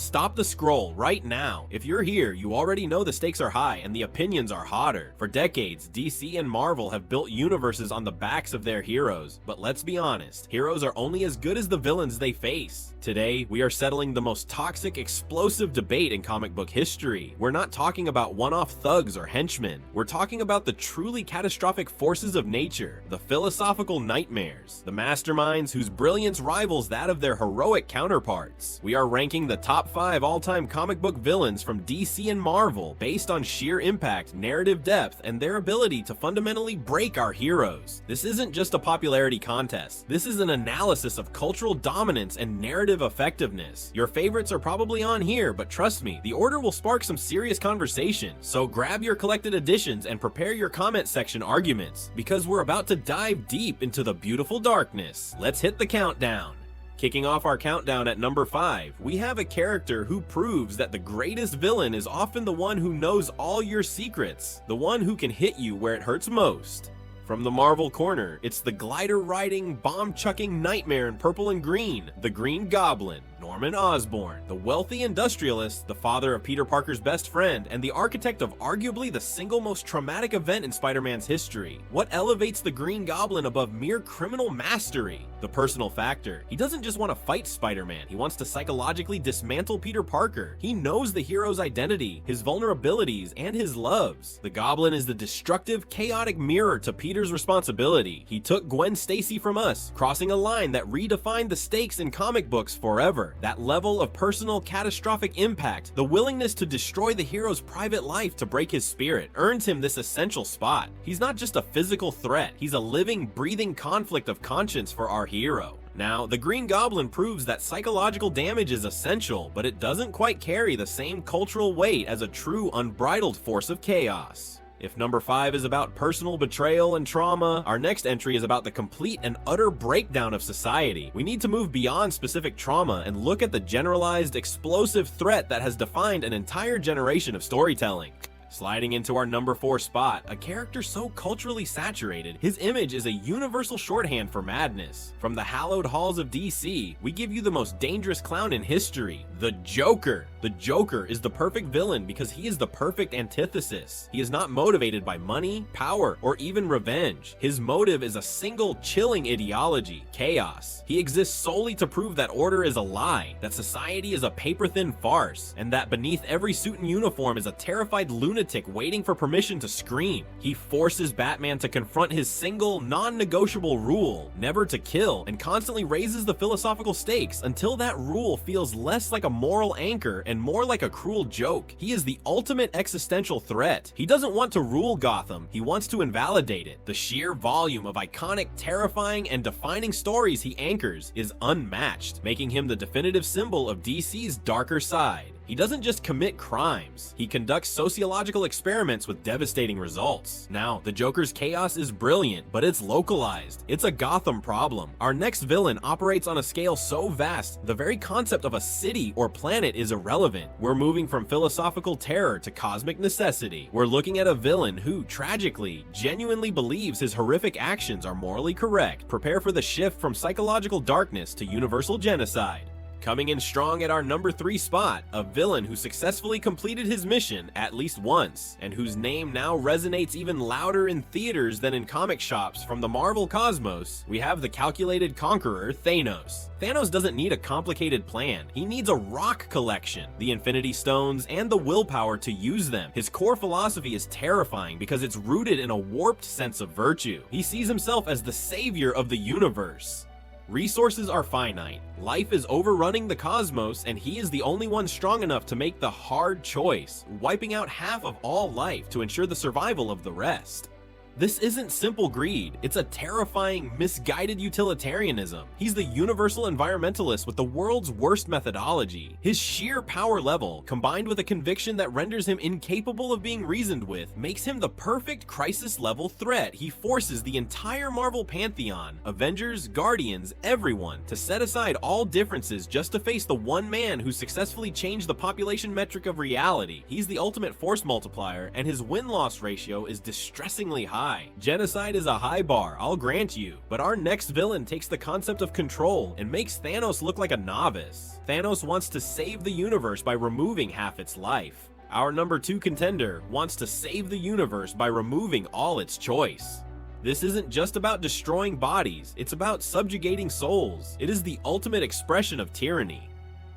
Stop the scroll right now. If you're here, you already know the stakes are high and the opinions are hotter. For decades, DC and Marvel have built universes on the backs of their heroes, but let's be honest, heroes are only as good as the villains they face. Today, we are settling the most toxic, explosive debate in comic book history. We're not talking about one-off thugs or henchmen. We're talking about the truly catastrophic forces of nature, the philosophical nightmares, the masterminds whose brilliance rivals that of their heroic counterparts. We are ranking the top 5 all-time comic book villains from DC and Marvel based on sheer impact, narrative depth, and their ability to fundamentally break our heroes. This isn't just a popularity contest. This is an analysis of cultural dominance and narrative effectiveness. Your favorites are probably on here, but trust me, the order will spark some serious conversation. So grab your collected editions and prepare your comment section arguments, because we're about to dive deep into the beautiful darkness. Let's hit the countdown. Kicking off our countdown at number 5, we have a character who proves that the greatest villain is often the one who knows all your secrets, the one who can hit you where it hurts most. From the Marvel corner, it's the glider-riding, bomb-chucking nightmare in purple and green, the Green Goblin, Norman Osborn, the wealthy industrialist, the father of Peter Parker's best friend, and the architect of arguably the single most traumatic event in Spider-Man's history. What elevates the Green Goblin above mere criminal mastery? The personal factor. He doesn't just want to fight Spider-Man, he wants to psychologically dismantle Peter Parker. He knows the hero's identity, his vulnerabilities, and his loves. The Goblin is the destructive, chaotic mirror to Peter's responsibility. He took Gwen Stacy from us, crossing a line that redefined the stakes in comic books forever. That level of personal catastrophic impact, the willingness to destroy the hero's private life to break his spirit, earns him this essential spot. He's not just a physical threat, he's a living, breathing conflict of conscience for our hero. Now, the Green Goblin proves that psychological damage is essential, but it doesn't quite carry the same cultural weight as a true unbridled force of chaos. If number 5 is about personal betrayal and trauma, our next entry is about the complete and utter breakdown of society. We need to move beyond specific trauma and look at the generalized, explosive threat that has defined an entire generation of storytelling. Sliding into our number 4 spot, a character so culturally saturated, his image is a universal shorthand for madness. From the hallowed halls of DC, we give you the most dangerous clown in history, the Joker. The Joker is the perfect villain because he is the perfect antithesis. He is not motivated by money, power, or even revenge. His motive is a single chilling ideology, chaos. He exists solely to prove that order is a lie, that society is a paper-thin farce, and that beneath every suit and uniform is a terrified lunatic waiting for permission to scream. He forces Batman to confront his single, non-negotiable rule, never to kill, and constantly raises the philosophical stakes until that rule feels less like a moral anchor and more like a cruel joke. He is the ultimate existential threat. He doesn't want to rule Gotham, he wants to invalidate it. The sheer volume of iconic, terrifying, and defining stories he anchors is unmatched, making him the definitive symbol of DC's darker side. He doesn't just commit crimes, he conducts sociological experiments with devastating results. Now, the Joker's chaos is brilliant, but it's localized. It's a Gotham problem. Our next villain operates on a scale so vast, the very concept of a city or planet is irrelevant. We're moving from philosophical terror to cosmic necessity. We're looking at a villain who, tragically, genuinely believes his horrific actions are morally correct. Prepare for the shift from psychological darkness to universal genocide. Coming in strong at our number 3 spot, a villain who successfully completed his mission at least once, and whose name now resonates even louder in theaters than in comic shops from the Marvel cosmos, we have the calculated conqueror, Thanos. Thanos doesn't need a complicated plan, he needs a rock collection, the Infinity Stones, and the willpower to use them. His core philosophy is terrifying because it's rooted in a warped sense of virtue. He sees himself as the savior of the universe. Resources are finite, life is overrunning the cosmos, and he is the only one strong enough to make the hard choice, wiping out half of all life to ensure the survival of the rest. This isn't simple greed, it's a terrifying, misguided utilitarianism. He's the universal environmentalist with the world's worst methodology. His sheer power level, combined with a conviction that renders him incapable of being reasoned with, makes him the perfect crisis-level threat. He forces the entire Marvel pantheon, Avengers, Guardians, everyone, to set aside all differences just to face the one man who successfully changed the population metric of reality. He's the ultimate force multiplier, and his win-loss ratio is distressingly high. high. Genocide is a high bar, I'll grant you, but our next villain takes the concept of control and makes Thanos look like a novice. Thanos wants to save the universe by removing half its life. Our number 2 contender wants to save the universe by removing all its choice. This isn't just about destroying bodies, it's about subjugating souls. It is the ultimate expression of tyranny.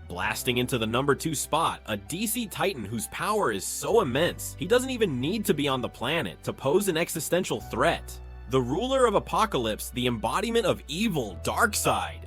Blasting into the number 2 spot, a DC Titan whose power is so immense, he doesn't even need to be on the planet to pose an existential threat. The ruler of Apocalypse, the embodiment of evil, Darkseid.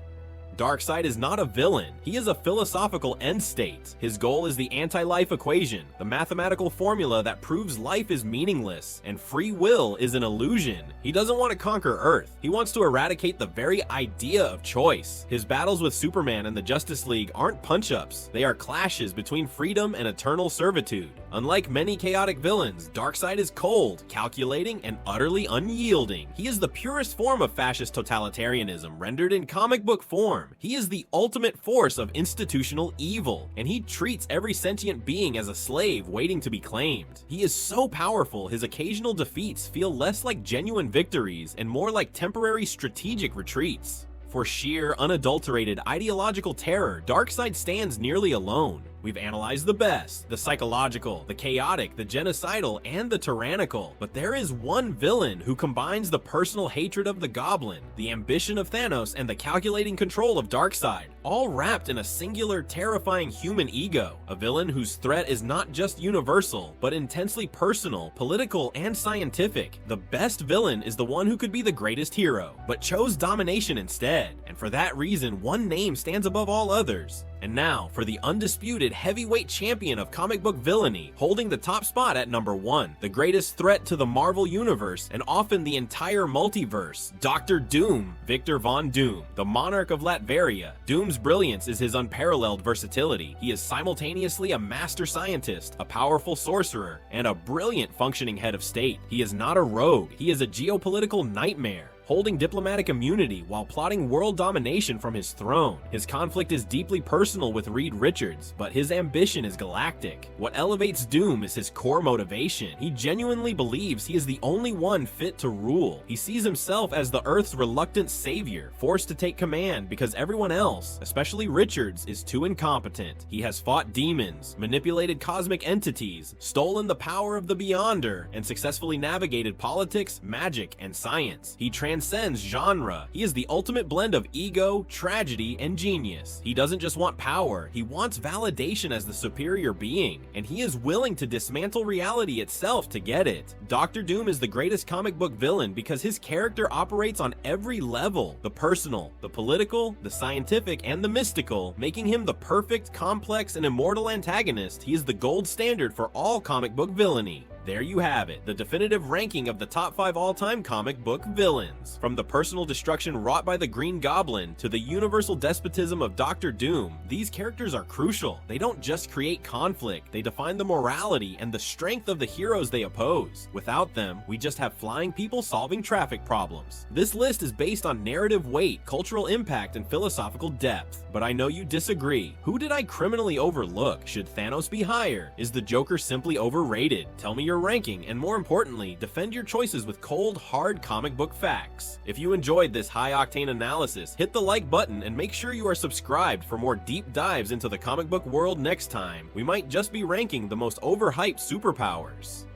Darkseid is not a villain, he is a philosophical end state. His goal is the anti-life equation, the mathematical formula that proves life is meaningless and free will is an illusion. He doesn't want to conquer Earth, he wants to eradicate the very idea of choice. His battles with Superman and the Justice League aren't punch-ups, they are clashes between freedom and eternal servitude. Unlike many chaotic villains, Darkseid is cold, calculating, and utterly unyielding. He is the purest form of fascist totalitarianism rendered in comic book form. He is the ultimate force of institutional evil, and he treats every sentient being as a slave waiting to be claimed. He is so powerful, his occasional defeats feel less like genuine victories and more like temporary strategic retreats. For sheer, unadulterated ideological terror, Darkseid stands nearly alone. We've analyzed the best, the psychological, the chaotic, the genocidal, and the tyrannical. But there is one villain who combines the personal hatred of the Goblin, the ambition of Thanos, and the calculating control of Darkseid, all wrapped in a singular, terrifying human ego. A villain whose threat is not just universal, but intensely personal, political, and scientific. The best villain is the one who could be the greatest hero, but chose domination instead. And for that reason, one name stands above all others. And now, for the undisputed heavyweight champion of comic book villainy, holding the top spot at number 1, the greatest threat to the Marvel Universe and often the entire multiverse, Dr. Doom, Victor Von Doom, the monarch of Latveria. Doom's brilliance is his unparalleled versatility. He is simultaneously a master scientist, a powerful sorcerer, and a brilliant functioning head of state. He is not a rogue, he is a geopolitical nightmare, holding diplomatic immunity while plotting world domination from his throne. His conflict is deeply personal with Reed Richards, but his ambition is galactic. What elevates Doom is his core motivation. He genuinely believes he is the only one fit to rule. He sees himself as the Earth's reluctant savior, forced to take command because everyone else, especially Richards, is too incompetent. He has fought demons, manipulated cosmic entities, stolen the power of the Beyonder, and successfully navigated politics, magic, and science. He transcends genre. He is the ultimate blend of ego, tragedy, and genius. He doesn't just want power, he wants validation as the superior being, and he is willing to dismantle reality itself to get it. Dr. Doom is the greatest comic book villain because his character operates on every level, the personal, the political, the scientific, and the mystical, making him the perfect, complex, and immortal antagonist. He is the gold standard for all comic book villainy. There you have it, the definitive ranking of the top 5 all-time comic book villains. From the personal destruction wrought by the Green Goblin to the universal despotism of Dr. Doom, these characters are crucial. They don't just create conflict, they define the morality and the strength of the heroes they oppose. Without them, we just have flying people solving traffic problems. This list is based on narrative weight, cultural impact, and philosophical depth. But I know you disagree. Who did I criminally overlook? Should Thanos be higher? Is the Joker simply overrated? Tell me your ranking, and more importantly, defend your choices with cold, hard comic book facts. If you enjoyed this high-octane analysis, hit the like button and make sure you are subscribed for more deep dives into the comic book world next time. We might just be ranking the most overhyped superpowers.